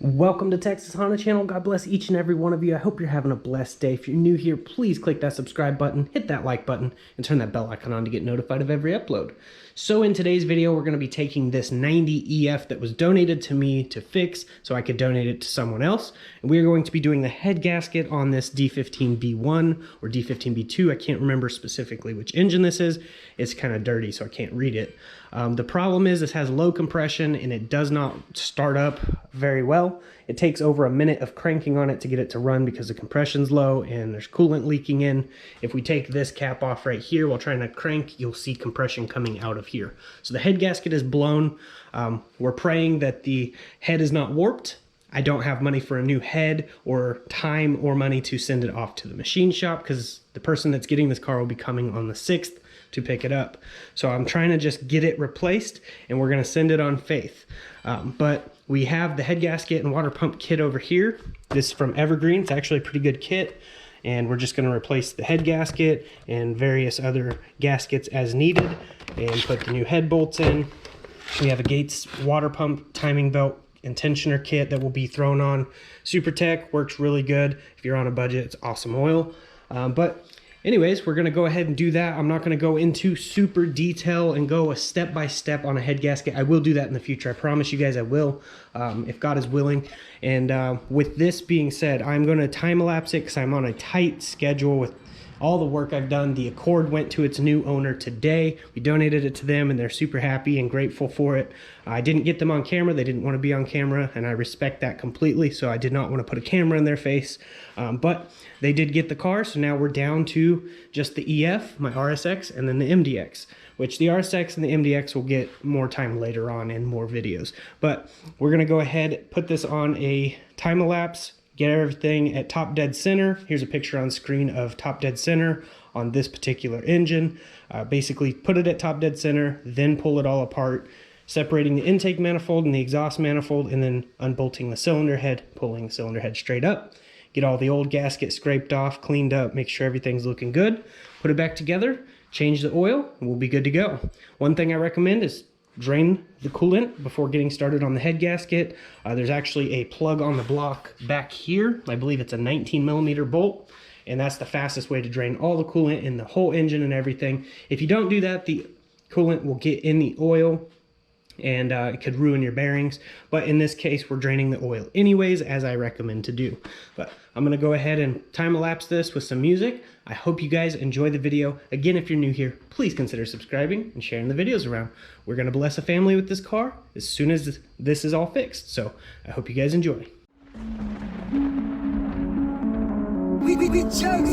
Welcome to Texas Honda Channel. God bless each and every one of you. I hope you're having a blessed day. If you're new here, please click that subscribe button, hit that like button, and turn that bell icon on to get notified of every upload. So in today's video, we're going to be taking this 90 EF that was donated to me to fix so I could donate it to someone else. And we're going to be doing the head gasket on this D15B1 or D15B2. I can't remember specifically which engine this is. It's kind of dirty, so I can't read it. The problem is this has low compression and it does not start up very well. It takes over a minute of cranking on it to get it to run because the compression's low and there's coolant leaking in. If we take this cap off right here while trying to crank, you'll see compression coming out of here. So the head gasket is blown. We're praying that the head is not warped. I don't have money for a new head or time or money to send it off to the machine shop because the person that's getting this car will be coming on the 6th to pick it up. So I'm trying to just get it replaced and we're going to send it on faith. But we have the head gasket and water pump kit over here. This is from Evergreen. It's actually a pretty good kit. And we're just going to replace the head gasket and various other gaskets as needed and put the new head bolts in. We have a Gates water pump timing belt and tensioner kit that will be thrown on. SuperTech works really good. If you're on a budget, it's awesome oil. But anyways, we're going to go ahead and do that. I'm not going to go into super detail and go a step by step on a head gasket. I will do that in the future. I promise you guys I will, if God is willing. And with this being said, I'm going to time elapse it because I'm on a tight schedule with all the work I've done. The Accord went to its new owner today. We donated it to them and they're super happy and grateful for it. I didn't get them on camera. They didn't want to be on camera and I respect that completely. So I did not want to put a camera in their face. But they did get the car. So now we're down to just the EF, my RSX, and then the MDX, which the RSX and the MDX will get more time later on in more videos. But we're going to go ahead, put this on a time elapse, get everything at top dead center. Here's a picture on screen of top dead center on this particular engine. Basically put it at top dead center, then pull it all apart, separating the intake manifold and the exhaust manifold, and then unbolting the cylinder head, pulling the cylinder head straight up. Get all the old gasket scraped off, cleaned up, make sure everything's looking good. Put it back together, change the oil, and we'll be good to go. One thing I recommend is drain the coolant before getting started on the head gasket. There's actually a plug on the block back here. I believe it's a 19mm bolt, and that's the fastest way to drain all the coolant in the whole engine and everything. If you don't do that, the coolant will get in the oil and it could ruin your bearings. But in this case, we're draining the oil anyways, as I recommend to do. But I'm gonna go ahead and time elapse this with some music. I hope you guys enjoy the video. Again, if you're new here, please consider subscribing and sharing the videos around. We're gonna bless a family with this car as soon as this is all fixed. So I hope you guys enjoy. We chug.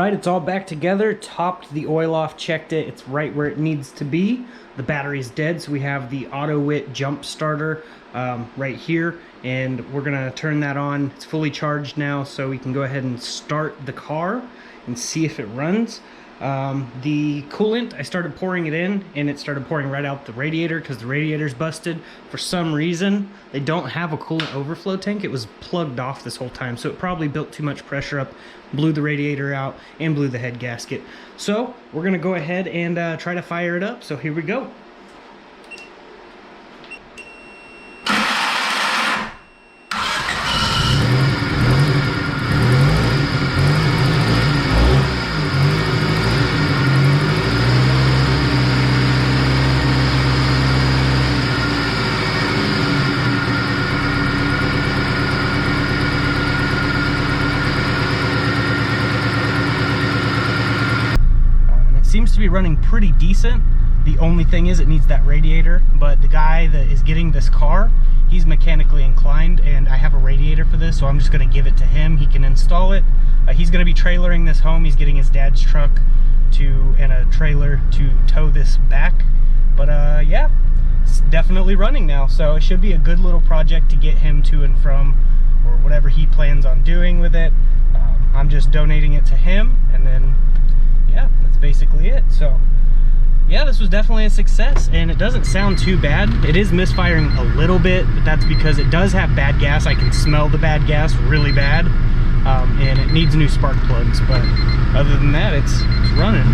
right, it's all back together. Topped the oil off, checked it. It's right where it needs to be. The battery's dead, so we have the auto wit jump starter right here, and we're gonna turn that on. It's fully charged now, so we can go ahead and start the car and see if it runs. The coolant, I started pouring it in, and it started pouring right out the radiator because the radiator's busted. For some reason, they don't have a coolant overflow tank. It was plugged off this whole time, so it probably built too much pressure up, blew the radiator out, and blew the head gasket. So we're gonna go ahead and try to fire it up. So here we go. Seems to be running pretty decent. The only thing is it needs that radiator, but the guy that is getting this car, he's mechanically inclined, and I have a radiator for this, so I'm just going to give it to him. He can install it. He's going to be trailering this home. He's getting his dad's truck and a trailer to tow this back. But yeah, it's definitely running now, so it should be a good little project to get him to and from, or whatever he plans on doing with it. I'm just donating it to him, and then yeah, that's basically it. So yeah, this was definitely a success, and it doesn't sound too bad. It is misfiring a little bit, but that's because it does have bad gas. I can smell the bad gas really bad, and it needs new spark plugs, but other than that, it's running.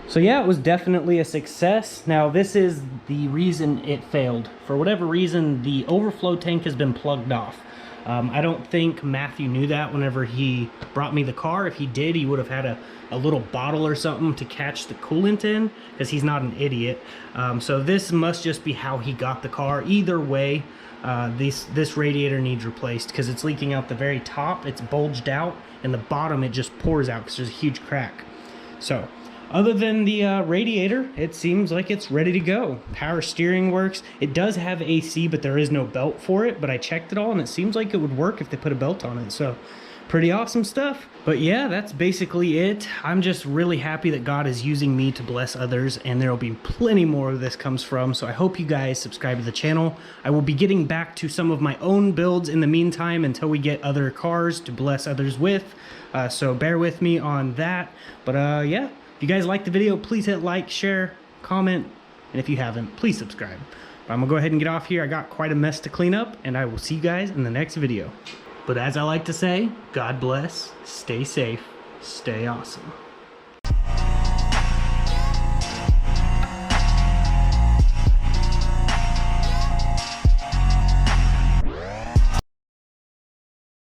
So yeah, it was definitely a success. Now this is the reason it failed. For whatever reason, the overflow tank has been plugged off. I don't think Matthew knew that whenever he brought me the car. If he did, he would have had a little bottle or something to catch the coolant in, because he's not an idiot. So this must just be how he got the car. Either way, this radiator needs replaced because it's leaking out the very top. It's bulged out, and the bottom it just pours out because there's a huge crack. So other than the radiator, it seems like it's ready to go. Power steering works. It does have AC, but there is no belt for it, but I checked it all, and it seems like it would work if they put a belt on it. So pretty awesome stuff. But yeah, that's basically it. I'm just really happy that God is using me to bless others, and there will be plenty more of this comes from. So I hope you guys subscribe to the channel. I will be getting back to some of my own builds in the meantime until we get other cars to bless others with. So bear with me on that. But yeah. If you guys like the video, please hit like, share, comment, and if you haven't, please subscribe. But I'm gonna go ahead and get off here. I got quite a mess to clean up, and I will see you guys in the next video. But as I like to say, God bless, stay safe, stay awesome.